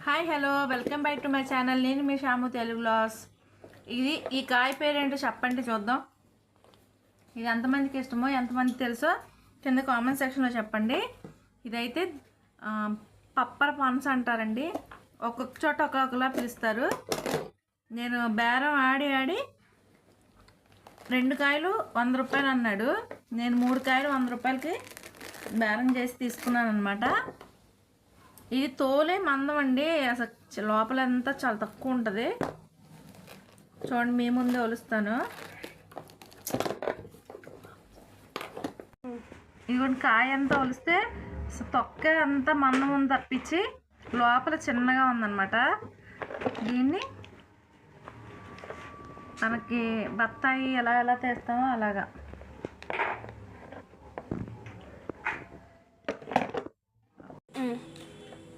Hi hello welcome back to my channel. నేను మీ Shamu Telugu vlogs. ఈ కాయ పేరేంటో చెప్పండి చూద్దాం. ఇది ఎంతమందికి ఇష్టమో ఎంతమందికి తెలుసో కింద కామెంట్ సెక్షన్లో చెప్పండి. ఇదైతే పప్పర పనస అంటారండి. ఒక్కొక్క చోట ఒక్కొక్కలా పిలుస్తారు. నేను బేరం ఆడి 2 కాయలు 100 రూపాయలు అన్నాడు. నేను 3 కాయలు 100 రూపాయలకి బేరం చేసి తీసుకున్నాను అనమాట. ఇది తోలే మందం అండి, అసలు లోపలంతా చాలా తక్కువ ఉంటుంది. చూడండి, మీ ముందే ఒలుస్తాను. ఇదిగోండి, కాయ అంతా ఒలిస్తే తొక్క అంతా మందం ఉంది తప్పించి లోపల చిన్నగా ఉందన్నమాట. దీన్ని మనకి బత్తాయి ఎలా తీస్తామో అలాగా.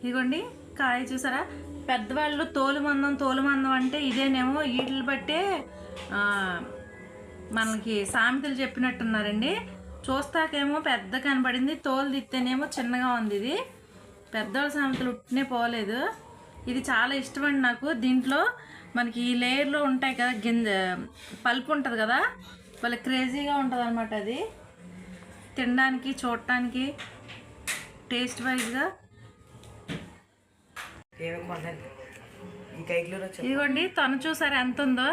ఇదిగోండి, కాయ చూసారా? పెద్దవాళ్ళు తోలు మందం అంటే ఇదేనేమో. వీటిని బట్టే మనకి సామెతలు చెప్పినట్టున్నారండి. చూస్తాకేమో పెద్ద కనబడింది, తోలు తిత్తేనేమో చిన్నగా ఉంది. ఇది పెద్దవాళ్ళ సామెతలు ఉట్టినే పోలేదు. ఇది చాలా ఇష్టమండి నాకు. దీంట్లో మనకి ఈ లేయర్లో ఉంటాయి కదా, పల్పు ఉంటుంది కదా, వాళ్ళ క్రేజీగా ఉంటుంది అనమాట. అది తినడానికి చూడటానికి టేస్ట్ వైజ్గా. ఇదిగోండి, తను చూసారు ఎంత ఉందో.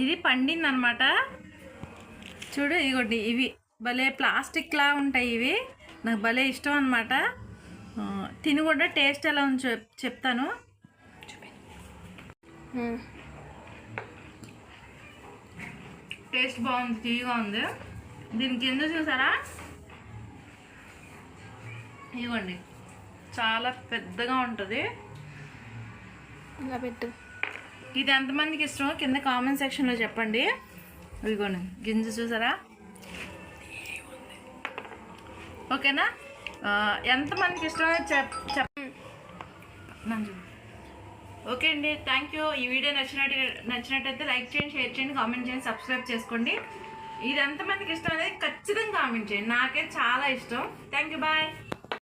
ఇది పండింది అనమాట. చూడు, ఇదిగోండి, ఇవి భలే ప్లాస్టిక్ లా ఉంటాయి. ఇవి నాకు భలే ఇష్టం అనమాట. తిని కూడా టేస్ట్ ఎలా ఉందో చెప్తాను. టేస్ట్ బాగుంది, తీయగా ఉంది. దీనికి ఎందుకు చూసారా? ఇదిగోండి, చాలా పెద్దగా ఉంటుంది. ఇలా పెట్టు. ఇది ఎంతమందికి ఇష్టమో కింద కామెంట్ సెక్షన్లో చెప్పండి. ఇదిగోండి, గింజ చూసారా? ఓకేనా? ఎంతమందికి ఇష్టమో ఓకే అండి, థ్యాంక్ యూ. ఈ వీడియో నచ్చినట్టయితే లైక్ చేయండి, షేర్ చేయండి, కామెంట్ చేయండి, సబ్స్క్రైబ్ చేసుకోండి. ఇది ఎంతమందికి ఇష్టం అనేది ఖచ్చితంగా కామెంట్ చేయండి. నాకే చాలా ఇష్టం. Thank you, bye.